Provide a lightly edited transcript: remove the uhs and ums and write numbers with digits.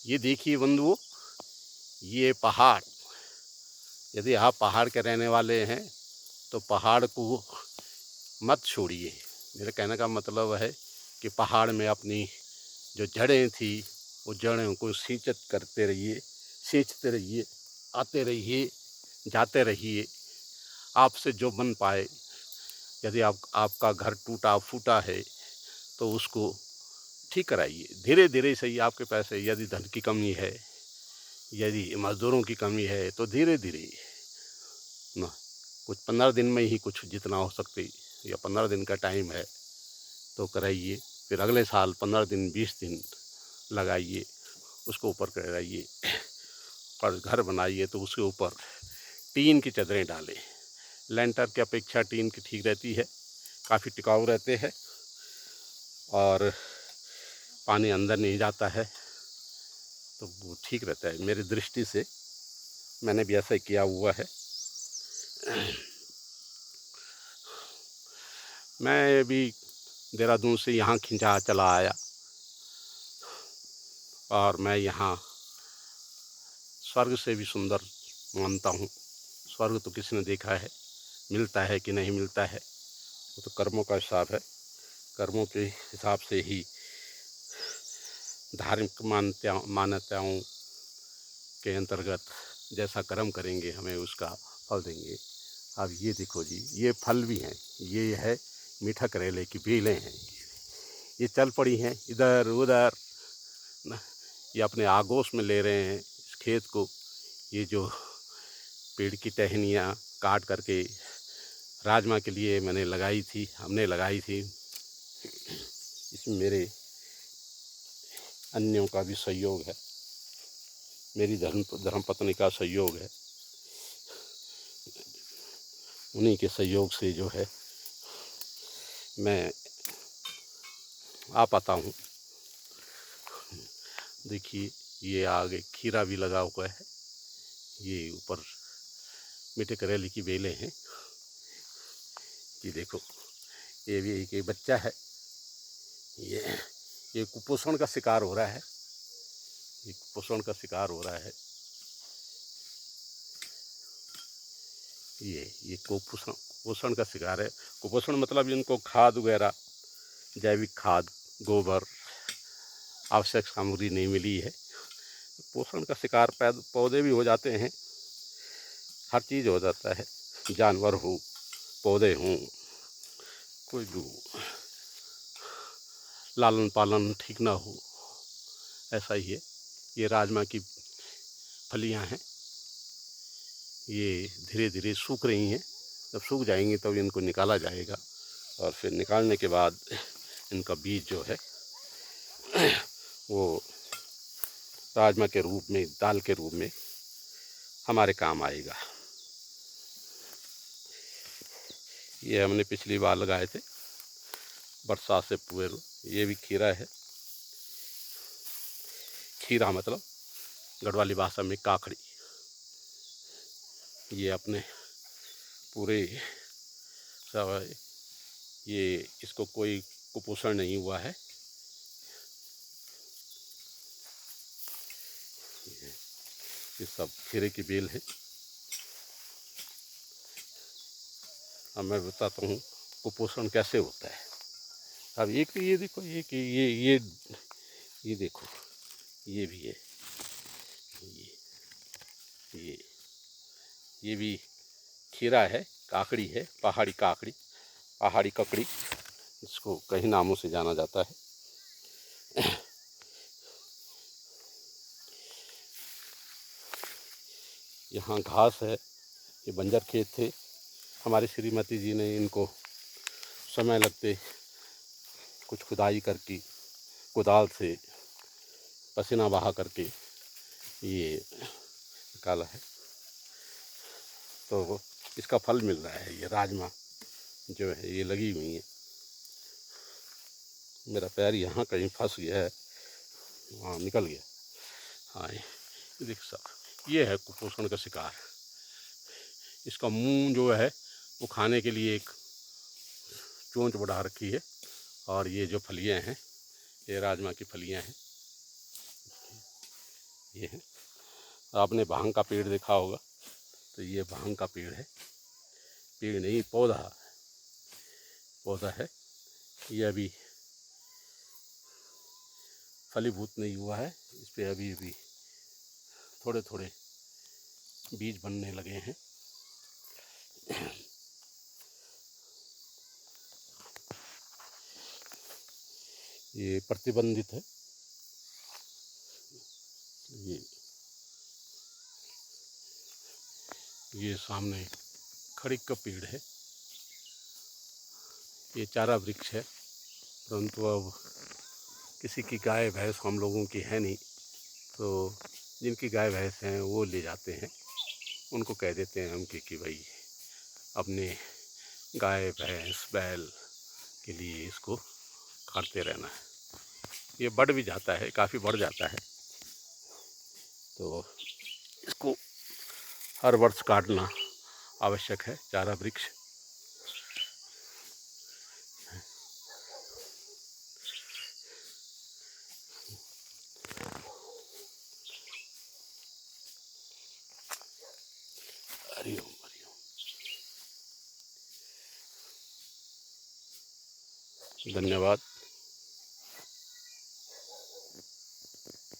ये देखिए बंधुओं, ये पहाड़, यदि आप पहाड़ के रहने वाले हैं तो पहाड़ को मत छोड़िए। मेरे कहने का मतलब है कि पहाड़ में अपनी जो जड़ें थी, वो जड़ों को सिंचित करते रहिए, सींचते रहिए, आते रहिए, जाते रहिए। आपसे जो बन पाए, यदि आपका घर टूटा फूटा है तो उसको ठीक कराइए, धीरे धीरे सही। आपके पैसे, यदि धन की कमी है, यदि मज़दूरों की कमी है, तो धीरे धीरे ना, कुछ 15 दिन में ही कुछ जितना हो सकते, या 15 दिन का टाइम है तो कराइए। फिर अगले साल 15 दिन 20 दिन लगाइए, उसको ऊपर कराइए और घर बनाइए तो उसके ऊपर टीन की चादरें डालें। लेंटर की अपेक्षा टीन की ठीक रहती है, काफ़ी टिकाऊ रहते हैं और पानी अंदर नहीं जाता है, तो वो ठीक रहता है। मेरी दृष्टि से मैंने भी ऐसा ही किया हुआ है। मैं भी देहरादून से यहाँ खिंचा चला आया और मैं यहाँ स्वर्ग से भी सुंदर मानता हूँ। स्वर्ग तो किसी ने देखा है, मिलता है कि नहीं मिलता है, वो तो कर्मों का हिसाब है। कर्मों के हिसाब से ही धार्मिक मान्यताओं के अंतर्गत जैसा कर्म करेंगे हमें उसका फल देंगे। अब ये देखो जी, ये फल भी हैं, ये है मीठा करेले की बेलें हैं, ये चल पड़ी हैं इधर उधर ना, ये अपने आगोश में ले रहे हैं इस खेत को। ये जो पेड़ की टहनियाँ काट करके राजमा के लिए मैंने लगाई थी, हमने लगाई थी, इसमें मेरे अन्यों का भी सहयोग है, मेरी धर्मपत्नी का सहयोग है। उन्हीं के सहयोग से जो है मैं आ पाता हूँ। देखिए, ये आगे खीरा भी लगा हुआ है, ये ऊपर मीठे करेले की बेलें हैं। ये देखो, ये भी एक बच्चा है, ये ये कुपोषण का शिकार हो रहा है, ये कुपोषण का शिकार हो रहा है। ये कुपोषण का शिकार है। कुपोषण मतलब इनको खाद वगैरह, जैविक खाद, गोबर, आवश्यक सामग्री नहीं मिली है। पोषण का शिकार पौधे भी हो जाते हैं, हर चीज़ हो जाता है, जानवर हो, पौधे हों, कोई भी हो, लालन पालन ठीक ना हो, ऐसा ही है। ये राजमा की फलियां हैं, ये धीरे धीरे सूख रही हैं। जब सूख जाएंगी तब इनको निकाला जाएगा और फिर निकालने के बाद इनका बीज जो है वो राजमा के रूप में, दाल के रूप में हमारे काम आएगा। ये हमने पिछली बार लगाए थे, बरसात से पूर्व। ये भी खीरा है, खीरा मतलब गढ़वाली भाषा में काकड़ी। ये अपने पूरे सब, ये इसको कोई कुपोषण नहीं हुआ है। ये सब खीरे की बेल है। अब मैं बताता हूँ कुपोषण कैसे होता है। अब एक ये देखो, एक ये देखो, ये भी है, ये ये ये भी खीरा है, काकड़ी है, पहाड़ी काकड़ी, पहाड़ी ककड़ी, इसको कई नामों से जाना जाता है। यहाँ घास है, ये बंजर खेत थे, हमारी श्रीमती जी ने इनको समय लगते कुछ खुदाई करके कुदाल से पसीना बहा करके ये निकाला है, तो इसका फल मिल रहा है। ये राजमा जो है ये लगी हुई है। मेरा पैर यहाँ कहीं फंस गया है, वहाँ निकल गया। हाँ, ये देख सब, ये है कुपोषण का शिकार। इसका मुंह जो है वो खाने के लिए एक चोंच बढ़ा रखी है, और ये जो फलियाँ हैं ये राजमा की फलियाँ हैं। ये है। आपने भांग का पेड़ देखा होगा, तो ये भांग का पेड़ है, पेड़ नहीं पौधा है। ये अभी फलीभूत नहीं हुआ है, इस पे अभी अभी थोड़े थोड़े बीज बनने लगे हैं। ये प्रतिबंधित है। ये सामने खड़ीक का पेड़ है। ये चारा वृक्ष है, परंतु अब किसी की गाय भैंस हम लोगों की है नहीं, तो जिनकी गाय भैंस हैं वो ले जाते हैं। उनको कह देते हैं हम कि भाई अपने गाय भैंस बैल के लिए इसको काटते रहना है। ये बढ़ भी जाता है, काफ़ी बढ़ जाता है, तो इसको हर वर्ष काटना आवश्यक है। चारा वृक्ष हरिओम हरिओम। धन्यवाद।